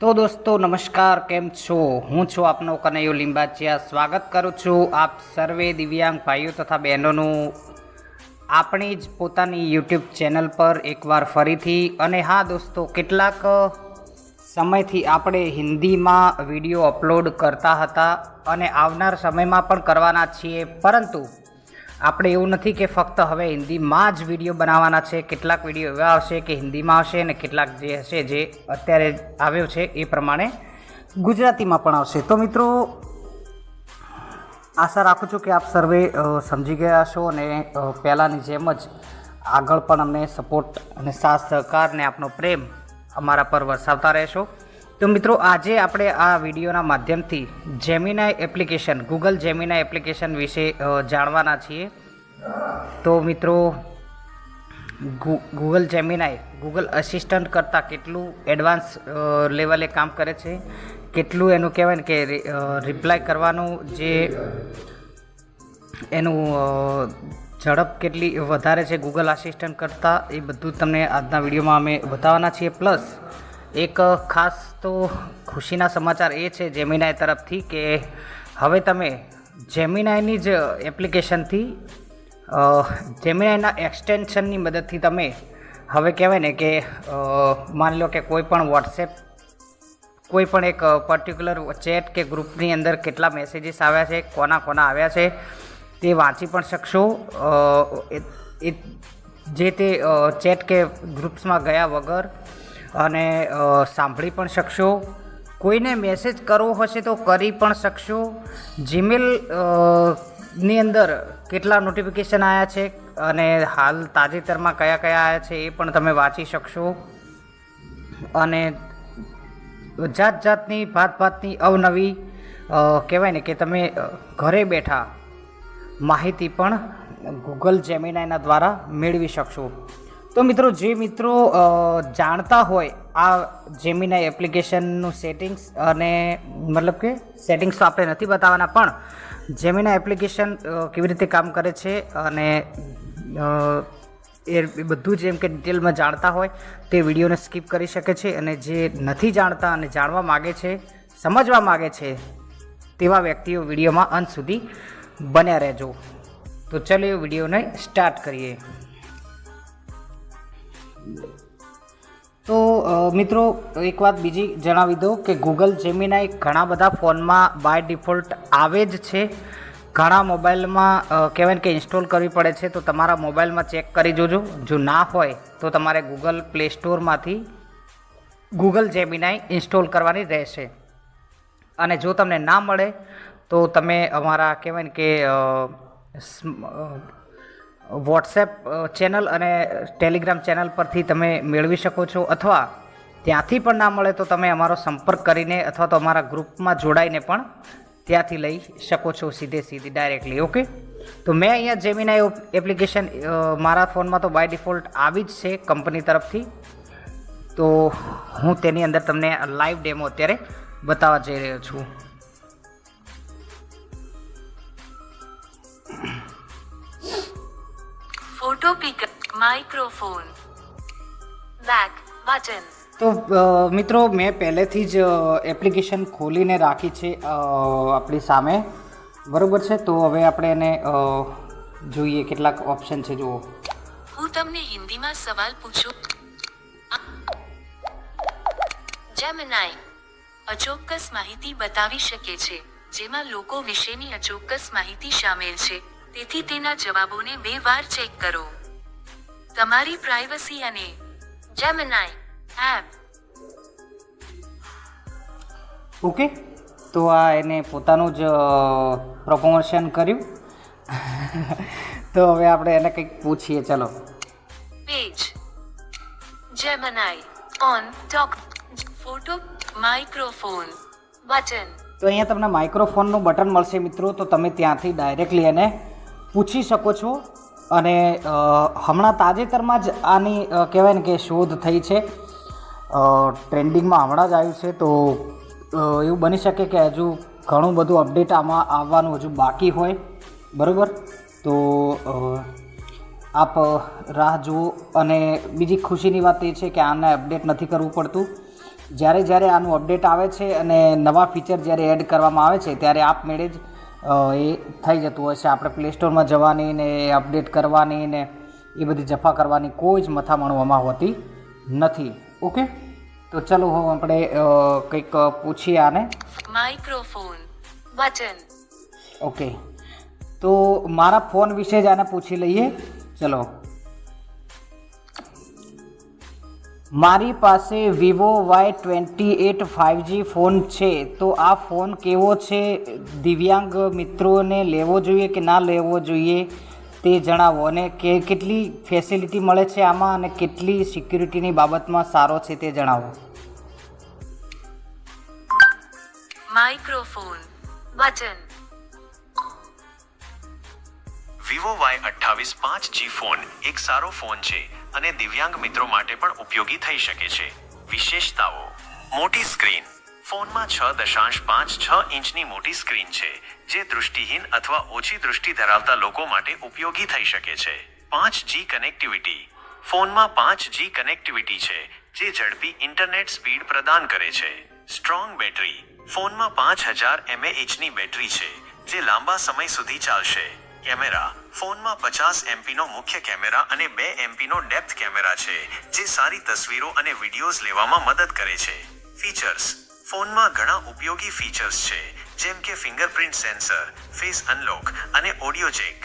તો દોસ્તો નમસ્કાર, કેમ છો? હું છું આપનો કનૈયો લીંબાચિયા. સ્વાગત કરું છું આપ સર્વે દિવ્યાંગ ભાઈઓ તથા બહેનોનું આપણી જ પોતાની યુટ્યુબ ચેનલ પર એકવાર ફરીથી. અને હા દોસ્તો, કેટલાક સમયથી આપણે હિન્દીમાં વિડીયો અપલોડ કરતા હતા અને આવનાર સમયમાં પણ કરવાના છીએ, પરંતુ આપણે એવું નથી કે ફક્ત હવે હિન્દીમાં જ વિડીયો બનાવવાના છે. કેટલાક વિડીયો એવા આવશે કે હિન્દીમાં આવશે અને કેટલાક જે હશે જે અત્યારે આવ્યો છે એ પ્રમાણે ગુજરાતીમાં પણ આવશે. તો મિત્રો, આશા રાખું છું કે આપ સર્વે સમજી ગયા છો અને પહેલાંની જેમ જ આગળ પણ અમને સપોર્ટ અને સાથ સહકાર ને આપનો પ્રેમ અમારા પર વરસાવતા રહેશો. તો મિત્રો, આજે આપણે આ વિડીયોના માધ્યમથી Gemini application, Google Gemini application વિશે જાણવાના છીએ. તો મિત્રો, ગૂગલ જેમિનાઈ ગૂગલ અસિસ્ટન્ટ કરતાં કેટલું એડવાન્સ લેવલે કામ કરે છે, કેટલું એનું કહેવાય ને કે રિપ્લાય કરવાનું જે એનું ઝડપ કેટલી વધારે છે ગૂગલ આસિસ્ટન્ટ કરતાં, એ બધું તમને આજના વિડીયોમાં અમે બતાવવાના છીએ. પ્લસ એક ખાસ તો ખુશીના સમાચાર એ છે જેમિનાઈ તરફથી કે હવે તમે જેમિનાઈની જ એપ્લિકેશનથી જેમિનાઈના એક્સટેન્શનની મદદથી તમે હવે કહેવાય ને કે માની લો કે કોઈ પણ વોટ્સએપ, કોઈ પણ એક પર્ટિક્યુલર ચેટ કે ગ્રુપની અંદર કેટલા મેસેજીસ આવ્યા છે, કોના આવ્યા છે, તે વાંચી પણ શકશો. જે તે ચેટ કે ગ્રુપ્સમાં ગયા વગર અને સાંભળી પણ શકશો. કોઈને મેસેજ કરવો હશે તો કરી પણ શકશો. જીમેલ ની અંદર કેટલા નોટિફિકેશન આવ્યા છે અને હાલ તાજેતરમાં કયા આવ્યા છે એ પણ તમે વાંચી શકશો. અને જાતની ભાતની અવનવી કહેવાય ને કે તમે ઘરે બેઠા માહિતી પણ ગૂગલ જેમિનાઈના દ્વારા મેળવી શકશો. તો મિત્રો, જે મિત્રો જાણતા હોય આ જેમિનાઈ એપ્લિકેશનનું સેટિંગ્સ, અને મતલબ કે સેટિંગ્સ તો આપણે નથી બતાવવાના, પણ જેમિનાઈ એપ્લિકેશન કેવી રીતે કામ કરે છે અને એ બધું જ એમ કે ડિટેલમાં જાણતા હોય તે વિડીયોને સ્કીપ કરી શકે છે. અને જે નથી જાણતા અને જાણવા માગે છે, સમજવા માગે છે, તેવા વ્યક્તિઓ વિડીયોમાં અંત સુધી બન્યા રહેજો. તો ચલો વિડીયોને સ્ટાર્ટ કરીએ. તો મિત્રો, એક વાત બીજી જણાવી દો કે ગૂગલ જેમિનાઈ ઘણા બધા ફોનમાં બાય ડિફોલ્ટ આવે જ છે. ઘણા મોબાઈલમાં કહેવાય કે ઇન્સ્ટોલ કરવી પડે છે. તો તમારા મોબાઈલમાં ચેક કરી જોજો. જો ના હોય તો તમારે ગૂગલ પ્લે સ્ટોરમાંથી ગૂગલ જેમિનાઈ ઇન્સ્ટોલ કરવાની રહેશે. અને જો તમને ના મળે તો તમે અમારા કહેવાય ને કે વોટ્સએપ ચેનલ અને ટેલિગ્રામ ચેનલ પરથી તમે મેળવી શકો છો, અથવા ત્યાંથી પણ ના મળે તો તમે અમારો સંપર્ક કરીને અથવા તો અમારા ગ્રુપમાં જોડાઈને પણ ત્યાંથી લઈ શકો છો સીધી ડાયરેક્ટલી. ઓકે, તો મેં અહીંયા જેમિનાઈ એપ્લિકેશન મારા ફોનમાં તો બાય ડિફોલ્ટ આવી જ છે કંપની તરફથી. તો હું તેની અંદર તમને લાઈવ ડેમો અત્યારે બતાવવા જઈ રહ્યો છું. Photo picker, microphone, back button. તો મિત્રો, મેં પહેલેથી જ એપ્લિકેશન ખોલીને રાખી છે આપણી સામે, બરાબર છે. તો હવે આપણે એને જોઈએ, કેટલાક ઓપ્શન છે જુઓ. હું તમને હિન્દીમાં સવાલ પૂછું. જેમિનાઈ અચોક્કસ માહિતી બતાવી શકે છે, જેમાં લોકો વિશેની અચોક્કસ માહિતી શામેલ છે. તેથી તેના જવાબોને 2 વાર ચેક કરો. તમારી પ્રાઇવસી અને જેમિનાઈ એપ. ઓકે, તો આ એને પોતાનું જ પ્રમોશન કર્યું. તો હવે આપણે એને કંઈક પૂછીએ. ચલો, page Gemini on talk photo microphone button. તો અહીંયા તમને માઇક્રોફોનનું બટન મળશે મિત્રો. તો તમે ત્યાંથી ડાયરેક્ટલી એને પૂછી શકો છો. અને હમણાં તાજેતરમાં જ આની કહેવાય ને કે શોધ થઈ છે, ટ્રેન્ડિંગમાં હમણાં જ આવ્યું છે. તો એવું બની શકે કે હજુ ઘણું બધું અપડેટ આમાં આવવાનું હજુ બાકી હોય, બરાબર. તો આપ રાહ જુઓ. અને બીજી ખુશીની વાત એ છે કે આને અપડેટ નથી કરવું પડતું. જ્યારે જ્યારે આનું અપડેટ આવે છે અને નવા ફીચર જ્યારે એડ કરવામાં આવે છે ત્યારે આપમેળે જ એ થઈ જતું હોય છે. આપણે પ્લે સ્ટોરમાં જવાની ને અપડેટ કરવાની ને એ બધી જફા કરવાની કોઈ જ મથામણ આમાં હોતી નથી. ઓકે, તો ચલો હવે આપણે કંઈક પૂછીએ આને. Microphone button. ઓકે, તો મારા ફોન વિશે જ આને પૂછી લઈએ. ચલો, મારી પાસે વિવો Y28 5G ફોન છે, તો આ ફોન કેવો છે? દિવ્યાંગ મિત્રોને લેવો જોઈએ કે ના લેવો જોઈએ તે જણાવો, અને કેટલી ફેસિલિટી મળે છે આમાં અને કેટલી સિક્યુરિટીની બાબતમાં સારો છે તે જણાવો. Microphone button. Vivo Y28 5G phone એક સારો ફોન છે અને દિવ્યાંગ મિત્રો માટે પણ ઉપયોગી થઈ શકે છે. વિશેષતાઓ: મોટી સ્ક્રીન. ફોનમાં 6.56 ઇંચની મોટી સ્ક્રીન છે, જે દૃષ્ટિહીન અથવા ઓછી દૃષ્ટિ ધરાવતા લોકો માટે ઉપયોગી થઈ શકે છે. 5G connectivity. ફોનમાં 5G કનેક્ટિવિટી છે, જે ઝડપી ઇન્ટરનેટ સ્પીડ પ્રદાન કરે છે. Strong battery. ફોનમાં 5000 mAhની બેટરી છે, જે લાંબા સમય સુધી ચાલશે. કેમેરા. ફોનમાં 50 MPનો મુખ્ય કેમેરા અને 2 MPનો ડેપ્થ કેમેરા છે, જે સારી તસવીરો અને વિડીયોઝ લેવામાં મદદ કરે છે. ફીચર્સ. ફોનમાં ઘણા ઉપયોગી ફીચર્સ છે, જેમ કે ફિંગરપ્રિન્ટ સેન્સર, ફેસ અનલોક અને ઓડિયો જેક.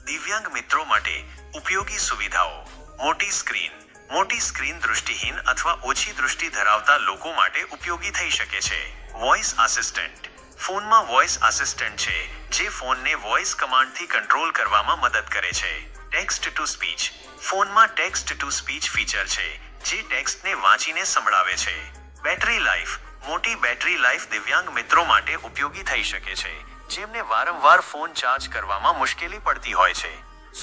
દિવ્યાંગ મિત્રો માટે ઉપયોગી સુવિધાઓ: મોટી સ્ક્રીન. મોટી સ્ક્રીન દૃષ્ટિહીન અથવા ઓછી દૃષ્ટિ ધરાવતા લોકો માટે ઉપયોગી થઈ શકે છે. Voice assistant. ફોનમાં વોઇસ આસિસ્ટન્ટ છે, જે ફોનને વોઇસ કમાન્ડથી કંટ્રોલ કરવામાં મદદ કરે છે. Text to speech. ફોનમાં ટેક્સ્ટ ટુ સ્પીચ ફીચર છે, જે ટેક્સ્ટને વાંચીને સંભળાવે છે. Battery life. મોટી બેટરી લાઈફ દિવ્યાંગ મિત્રો માટે ઉપયોગી થઈ શકે છે, જેમને વારંવાર ફોન ચાર્જ કરવામાં મુશ્કેલી પડતી હોય છે.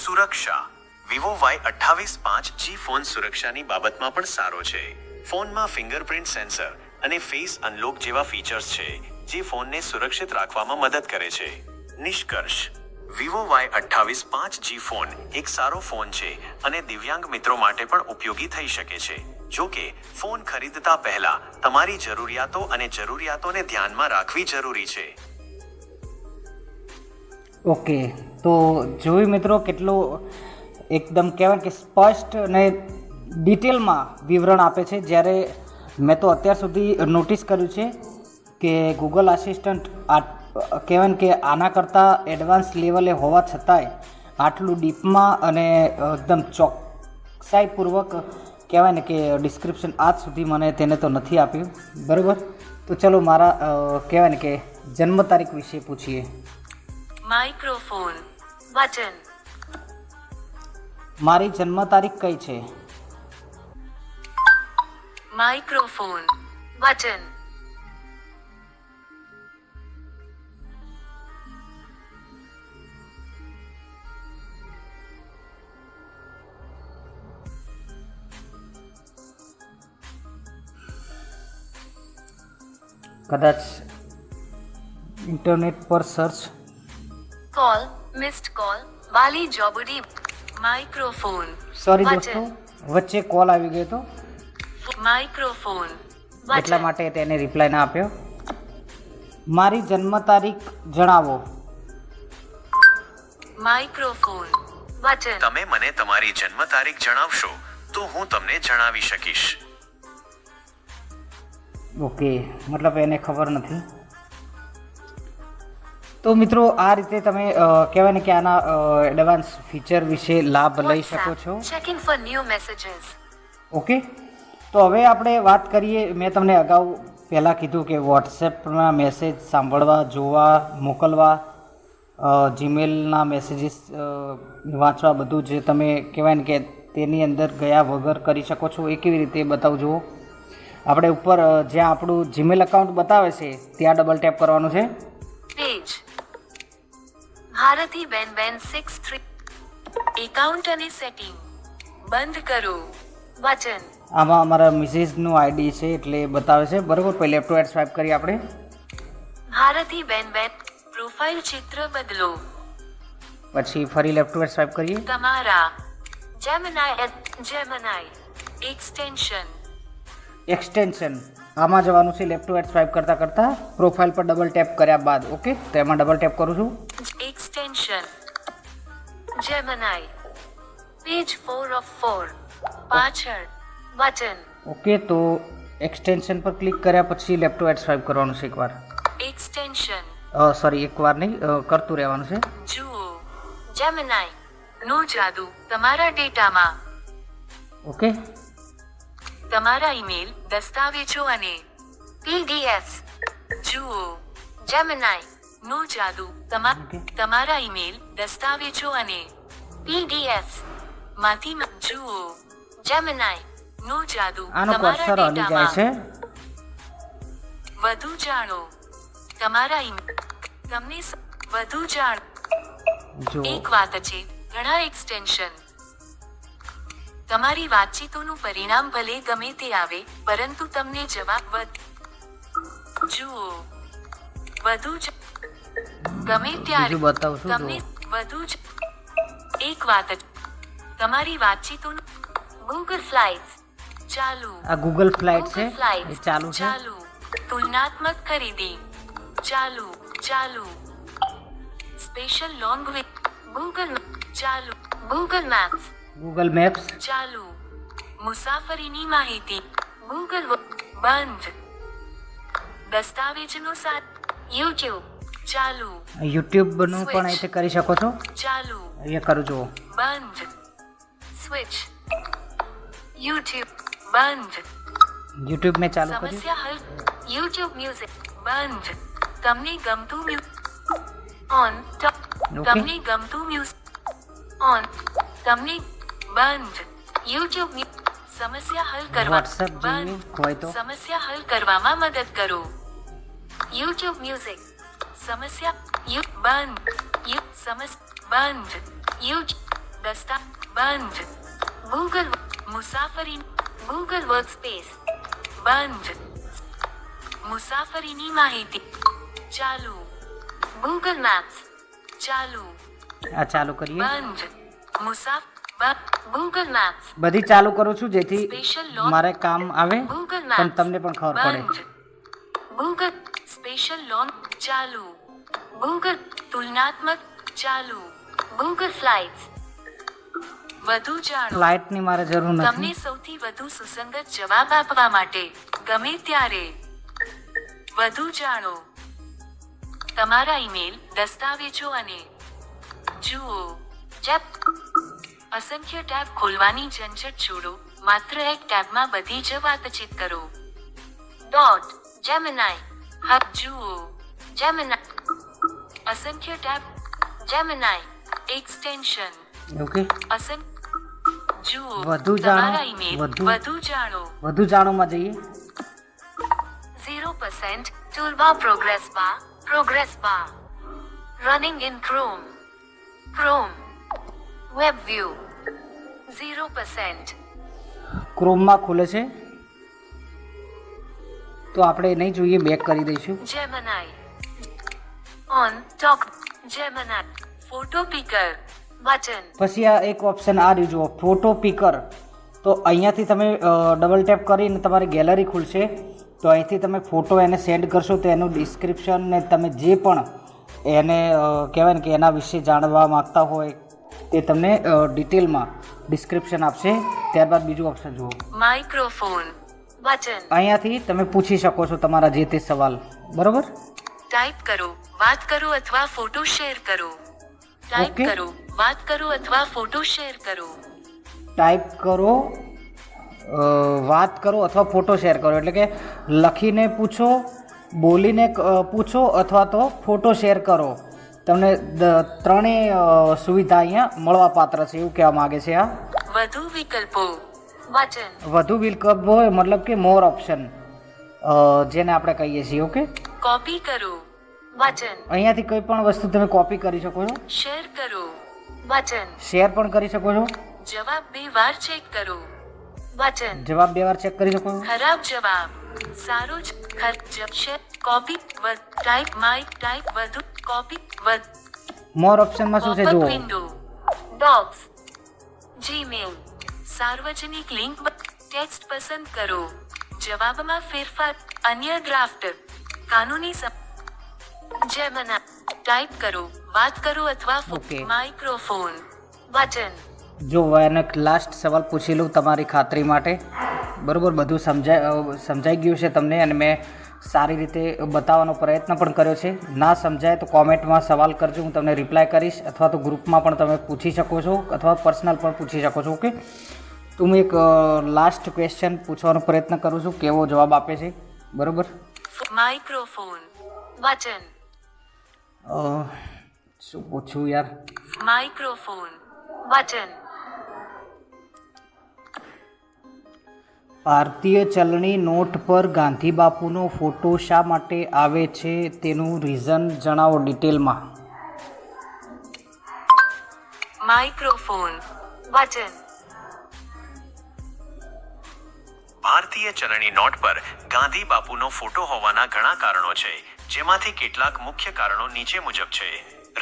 સુરક્ષા. વિવો Y28 5G ફોન સુરક્ષાની બાબતમાં પણ સારો છે. ફોનમાં ફિંગરપ્રિન્ટ સેન્સર અને ફેસ અનલોક જેવા ફીચર્સ છે, જે ફોનને સુરક્ષિત રાખવામાં મદદ કરે છે. નિષ્કર્ષ: વિવો Y28 5G ફોન એક સારો ફોન છે અને દિવ્યાંગ મિત્રો માટે પણ ઉપયોગી થઈ શકે છે. જો કે, ફોન ખરીદતા પહેલા તમારી જરૂરિયાતો અને જરૂરિયાતોને ધ્યાનમાં રાખવી જરૂરી છે. ઓકે, તો જોયું મિત્રો, કેટલો એકદમ કહેવાય કે સ્પષ્ટ અને ડિટેલમાં વિવરણ આપે છે. જ્યારે મેં તો અત્યાર સુધી નોટિસ કર્યું છે કે ગૂગલ આસિસ્ટન્ટ કહેવાય કે આના કરતાં એડવાન્સ લેવલે હોવા છતાંય આટલું ડીપમાં અને એકદમ ચોકસાઈપૂર્વક કહેવાય ને કે ડિસ્ક્રિપ્શન આજ સુધી મને તેને તો નથી આપ્યું. બરાબર, તો ચલો મારા કહેવાય ને કે જન્મ તારીખ વિશે પૂછીએ. Microphone button. મારી જન્મ તારીખ કઈ છે? Microphone button. કદાચ ઇન્ટરનેટ પર સર્ચ. કોલ મિસ્ડ કોલ વાલી જોબડી. માઇક્રોફોન સોરી દોસ્તો, વચ્ચે કોલ આવી ગયો હતો, માઇક્રોફોન એટલા માટે તેને રિપ્લાય ના આપ્યો. મારી જન્મ તારીખ જણાવો. Microphone button. તમે મને તમારી જન્મ તારીખ જણાવશો તો હું તમને જણાવી શકીશ. ઓકે, મતલબ એને ખબર નથી. તો મિત્રો, આ રીતે તમે કહેવાય ને કે આના એડવાન્સ ફીચર વિશે લાભ લઈ શકો છો. Checking for new messages. Okay, તો હવે આપણે વાત કરીએ. મેં તમને અગાઉ પહેલાં કીધું કે વોટ્સએપના મેસેજ સાંભળવા, જોવા, મોકલવા, જીમેલના મેસેજીસ વાંચવા, બધું જ તમે કહેવાય ને કે તેની અંદર ગયા વગર કરી શકો છો. એ કેવી રીતે બતાવું જુઓ. આપણે ઉપર જ્યાં આપણું જીમેલ એકાઉન્ટ બતાવે છે ત્યાં ડબલ ટેપ કરવાનું છે. પેજ. ભારતી બેન 63 એકાઉન્ટ અને સેટિંગ બંધ કરો બટન. આમાં અમારા મિસિસનું આઈડી છે એટલે બતાવે છે. બરાબર, પહેલે લેફ્ટ ટુ રાઈટ સ્વાઇપ કરીએ આપણે. ભારતી બેન પ્રોફાઇલ ચિત્ર બદલો. પછી ફરી લેફ્ટ ટુ રાઈટ સ્વાઇપ કરીએ. તમારા જેમિનાઈ એક્સટેન્શન. આમાં જવાનું છે લેફ્ટ ટુ રાઈટ સ્વાઇપ કરતાં કરતાં પ્રોફાઇલ પર ડબલ ટેપ કર્યા બાદ ઓકે તો એમાં ડબલ ટેપ કરું છું. Extension Gemini Page 4 of 4 પાછળ બટન ઓકે તો એક્સટેન્શન પર ક્લિક કર્યા પછી લેફ્ટ ટુ રાઈટ સ્વાઇપ કરવાનું છે એકવાર. Extension સોરી એકવાર નહીં કરતું રહેવાનું છે. જુઓ Gemini નો જાદુ તમારા ડેટામાં ઓકે તમારા ઈમેલ દસ્તાવેજો અને PDFs જુઓ Gemini નો જાદુ Okay. તમારા ઈમેલ દસ્તાવેજો અને PDFs માંથી જુઓ Gemini નો જાદુ આનો તમારા કર્સર હલી જાય છે. વધુ જાણો તમારા તમને વધુ જાણ જો એક વાત છે ઘણા એક્સટેન્શન તમારી વાતચીતોનું પરિણામ ભલે ગમે તે આવે પરંતુ તમને જવાબ જુઓ વધુ ગમે ત્યારે બીજું બતાવું છું તમને જો. વધુ એક વાત તમારી વાતચીતોનું ગૂગલ સ્લાઇડ્સ ચાલુ આ ગૂગલ ફ્લાઇટ છે Google Slides. એ ચાલુ છે. ચાલુ તુલનાત્મક ખરીદી ચાલુ ચાલુ સ્પેશિયલ લોંગ વે ગૂગલ ચાલુ ગૂગલ મેપ્સ ગૂગલ મેપ્સ ચાલુ મુસાફરીની માહિતી ગૂગલ બંધ દસ્તાવેજનો સાથ યુટ્યુબ ચાલુ યુટ્યુબનું Switch. પણ અહીંથી કરી શકો છો. ચાલુ અહીંયા કરું જુઓ. બંધ સ્વિચ યુટ્યુબ બંધ યુટ્યુબ મેં ચાલુ કર્યું. સમસ્યા હલ યુટ્યુબ મ્યુઝિક બંધ તમને ગમતું ઓન તમને ગમતું મ્યુઝિક ઓન તમને બંધ યુટ્યુબ સમસ્યા હલ કરવા WhatsApp જેવી હોય તો સમસ્યા હલ કરવામાં મદદ કરો યુટ્યુબ મ્યુઝિક સમસ્યા બંધ બંધ દસ્તા બંધ ગૂગલ મુસાફરી ગૂગલ વર્કસ્પેસ બંધ મુસાફરીની માહિતી ચાલુ ગૂગલ મેપ્સ ચાલુ આ ચાલુ કરીએ. બંધ ગૂગલ મેપ્સ બધી ચાલુ કરું છું જેથી Special law. મારે કામ આવે ગૂગલ પણ મેપ્સ તમને પણ ખબર પડે. બંધ ગૂગલ સ્પેશિયલ લોન ચાલુ ગૂગલ તુલનાત્મક ચાલુ ગૂગલ સ્લાઇડ્સ વધુ જાણો ફ્લાઇટની મારે જરૂર તમને નથી. સૌથી વધુ સુસંગત જવાબ આપવા માટે ગમે ત્યારે વધુ જાણો તમારા ઈમેલ દસ્તાવેજો અને જુઓ અસંખ્ય ટેબ ખોલવાની ઝંઝટ છોડો માત્ર એક ટેબમાં બધી જ વાતચીત કરો Gemini હબ જુઓ Gemini અસંખ્ય ટેબ Gemini એક્સટેન્શન ઓકે જુઓ વધુ જાણો, તમારા ઈમેલ વધુ જાણો વધુ જાણોમાં જઈએ. 0% toolbar progress bar running in Chrome web view 0% ક્રોમમાં ખુલે છે તો આપણે નહીં જોઈએ બેક કરી દઈશું. Gemini on top Gemini photo picker button પછી આ એક ઓપ્શન આ રહ્યું જુઓ ફોટો પિકર. તો અહીંયાથી તમે ડબલ ટેપ કરીને તમારી ગેલેરી ખુલશે તો અહીંથી તમે ફોટો એને સેન્ડ કરશો તો એનું ડિસ્ક્રિપ્શન ને તમે જે પણ એને કહેવાય ને કે એના વિશે જાણવા માગતા હોય તે તમને ડિટેલમાં ડિસ્ક્રિપ્શન આપશે. ત્યારબાદ બીજું ઓપ્શન જુઓ microphone button અહીંયાથી તમે પૂછી શકો છો તમારા જે તે સવાલ. બરાબર ટાઈપ કરો વાત કરો અથવા ફોટો શેર કરો ટાઈપ Okay. કરો વાત કરો અથવા ફોટો શેર કરો ટાઈપ કરો વાત કરો અથવા ફોટો શેર કરો એટલે કે લખીને પૂછો બોલીને પૂછો અથવા તો ફોટો શેર કરો. તમને ત્રણેય સુવિધા અહીંયા મળવા પાત્ર છે એવું કહેવા માગે છે. આ વધુ વિકલ્પો બટન વધુ વિકલ્પ હોય મતલબ કે મોર ઓપ્શન જેને આપણે કહીએ છીએ. ઓકે કોપી કરો બટન અહીંયાથી કોઈ પણ વસ્તુ તમે કોપી કરી શકો છો. શેર કરો બટન શેર પણ કરી શકો છો. જવાબ 2 વાર ચેક કરો બટન જવાબ 2 વાર ચેક કરી શકો છો. ખરાબ જવાબ સારો જ શેર કોપી ટાઈપ વધુ કોપી મોર ઓપ્શનમાં શું છે જુઓ વિન્ડો ડોક્સ જીમેલ સાર્વજનિક લિંક ટેક્સ્ટ પસંદ કરો જવાબમાં ફેરફાર, અન્ય ડ્રાફ્ટ, કાનૂની જેમિનાઈ ટાઈપ કરો, વાત કરો અથવા Okay. Microphone button. જો એને લાસ્ટ સવાલ પૂછી લઉં તમારી ખાતરી માટે. બરાબર, બધું સમજાઈ ગયું છે તમને, અને મેં સારી રીતે બતાવવાનો પ્રયત્ન પણ કર્યો છે. ના સમજાય તો કોમેન્ટમાં સવાલ કરજો, હું તમને રિપ્લાય કરીશ, અથવા તો ગ્રુપમાં પણ તમે પૂછી શકો છો, અથવા પર્સનલ પણ પૂછી શકો છો. ઓકે, તો હું એક લાસ્ટ ક્વેશ્ચન પૂછવાનો પ્રયત્ન કરું છું, કેવો જવાબ આપે છે. બરાબર, માઇક્રોફોન બટન. શું પૂછું યાર? Microphone button. ભારતીય ચલણી નોટ પર ગાંધી બાપુનો ફોટો શા માટે આવે છે તેનું રીઝન જણાવો ડિટેલમાં. Microphone button. ભારતીય ચલણી નોટ પર ગાંધી બાપુનો ફોટો હોવાના ઘણા કારણો છે, જેમાંથી કેટલાક મુખ્ય કારણો નીચે મુજબ છે.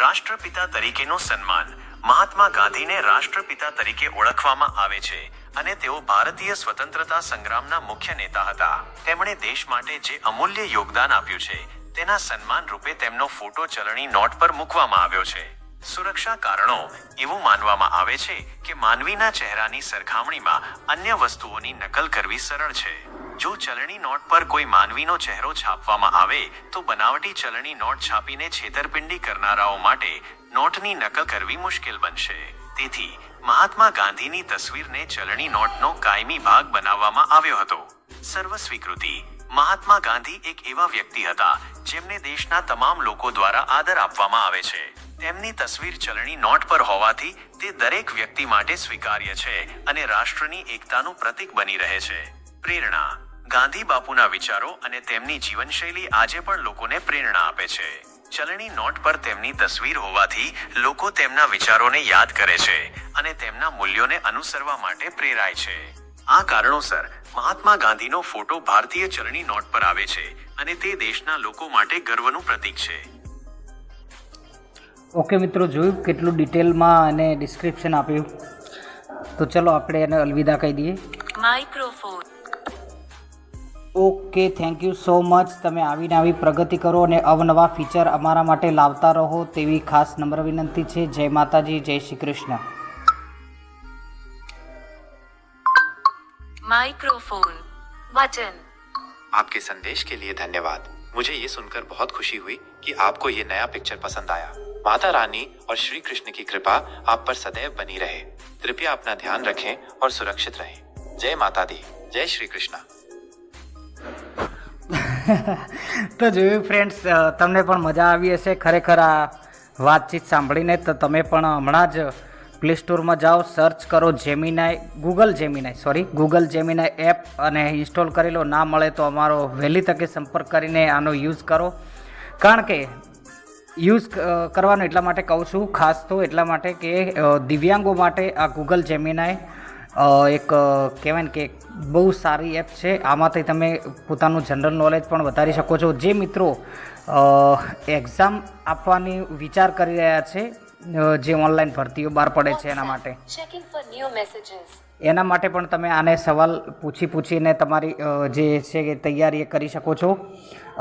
રાષ્ટ્રપિતા તરીકેનું સન્માન. મહાત્મા ગાંધીને રાષ્ટ્રપિતા તરીકે ઓળખવામાં આવે છે અને તેઓ ભારતીય સ્વતંત્રતા સંગ્રામના મુખ્ય નેતા હતા. તેમણે દેશ માટે જે અમૂલ્ય યોગદાન આપ્યું છે તેના સન્માન રૂપે તેમનો ફોટો ચલણી નોટ પર મૂકવામાં આવ્યો છે. સુરક્ષા કારણો. એવું માનવામાં આવે છે કે માનવીના ચહેરાની સરખામણીમાં અન્ય વસ્તુઓની નકલ કરવી સરળ છે. જો ચલણી નોટ પર કોઈ માનવીનો ચહેરો છાપવામાં આવે તો બનાવટી ચલણી નોટ છાપીને છેતરપિંડી કરનારાઓ માટે નોટની નકલ કરવી મુશ્કેલ બનશે. તેથી મહાત્મા ગાંધીની તસવીરને ચલણી નોટનો કાયમી ભાગ બનાવવામાં આવ્યો હતો. સર્વ સ્વીકૃતિ. મહાત્મા ગાંધી એક એવા વ્યક્તિ હતા જેમને દેશના તમામ લોકો દ્વારા આદર આપવામાં આવે છે. તેમની તસવીર ચલણી નોટ પર હોવાથી તે દરેક વ્યક્તિ માટે સ્વીકાર્ય છે અને રાષ્ટ્રની એકતાનું પ્રતીક બની રહે છે. પ્રેરણા. ગાંધી બાપુના વિચારો અને તેમની જીવનશૈલી આજે પણ લોકોને પ્રેરણા આપે છે. ચલણી નોટ પર તેમની તસવીર હોવાથી લોકો તેમના વિચારોને યાદ કરે છે અને તેમના મૂલ્યોને અનુસરવા માટે પ્રેરાય છે. આ કારણોસર મહાત્મા ગાંધીનો ફોટો ભારતીય ચલણી નોટ પર આવે છે અને તે દેશના લોકો માટે ગર્વનું પ્રતીક છે. ઓકે મિત્રો, જોયું કેટલું ડિટેલમાં અને ડિસ્ક્રિપ્શન આપ્યું. તો ચલો આપણે એને અલવિદા કહી દઈએ. Microphone. Okay, thank you so much. તમે આવીને આવી પ્રગતિ કરો અને અવનવા ફીચર અમારા માટે લાવતા રહો તેવી ખાસ નમ્ર વિનંતી છે. જય માતાજી, જય શ્રી કૃષ્ણ. Microphone button. आपके संदेश के लिए धन्यवाद. मुझे ये सुनकर बहुत खुशी हुई कि आपको ये नया पिक्चर पसंद आया. माता रानी और श्री कृष्ण की कृपा आप पर सदैव बनी रहे. कृपया अपना ध्यान रखें और सुरक्षित रहें. जय माता दी, जय श्री કૃષ્ણ. તો જોયું ફ્રેન્ડ્સ, તમને પણ મજા આવી હશે ખરેખર આ વાતચીત સાંભળીને. તો તમે પણ હમણાં જ પ્લે સ્ટોરમાં જાઓ, સર્ચ કરો ગૂગલ જેમિનાઈ એપ અને ઇન્સ્ટોલ કરી લો. ના મળે તો અમારો વહેલી તકે સંપર્ક કરીને આનો યુઝ કરો. કારણ કે યુઝ કરવાનો એટલા માટે કહું છું, ખાસ તો એટલા માટે કે દિવ્યાંગો માટે આ ગૂગલ જેમિનાઈ એક કહેવાય ને કે બહુ સારી એપ છે. આમાંથી તમે પોતાનું જનરલ નોલેજ પણ વધારી શકો છો. જે મિત્રો એક્ઝામ આપવાની વિચાર કરી રહ્યા છે, જે ઓનલાઈન ભરતીઓ બહાર પડે છે એના માટે, Checking for new messages. એના માટે પણ તમે આને સવાલ પૂછીને તમારી જે છે એ તૈયારી કરી શકો છો.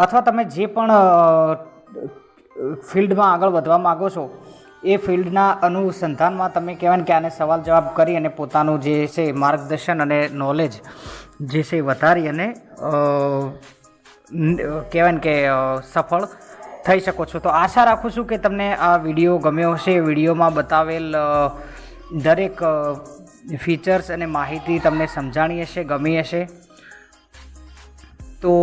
અથવા તમે જે પણ ફિલ્ડમાં આગળ વધવા માગો છો એ ફિલ્ડના અનુસંધાનમાં તમે કહેવાય કે આને સવાલ જવાબ કરી અને પોતાનું જે છે માર્ગદર્શન અને નોલેજ જે છે વધારી અને કહેવાય કે સફળ થઈ શકો છો. તો આશા રાખું છું કે તમને આ વિડીયો ગમ્યો હશે. વિડીયોમાં બતાવેલ દરેક ફીચર્સ અને માહિતી તમને સમજાણી હશે, ગમી હશે. તો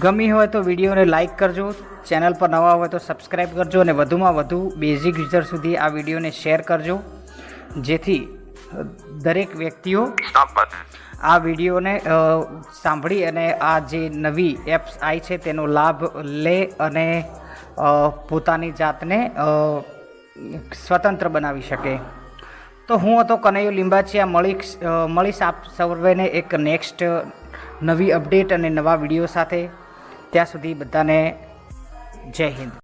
ગમી હોય તો વિડીયોને લાઇક કરજો, ચેનલ પર નવા હોય તો સબસ્ક્રાઈબ કરજો અને વધુમાં વધુ બેઝિક યુઝર સુધી આ વિડીયોને શેર કરજો, જેથી દરેક વ્યક્તિઓ આ વિડીયોને સાંભળી અને આ જે નવી એપ્સ આવી છે તેનો લાભ લે અને પોતાની જાતને સ્વતંત્ર બનાવી શકે. તો હું હતો કનૈયો લિંબાચિયા. મળીશ આપ સર્વેને એક નેક્સ્ટ નવી અપડેટ અને નવા વિડીયો સાથે. ત્યાં સુધી બધાને જય હિન્દ.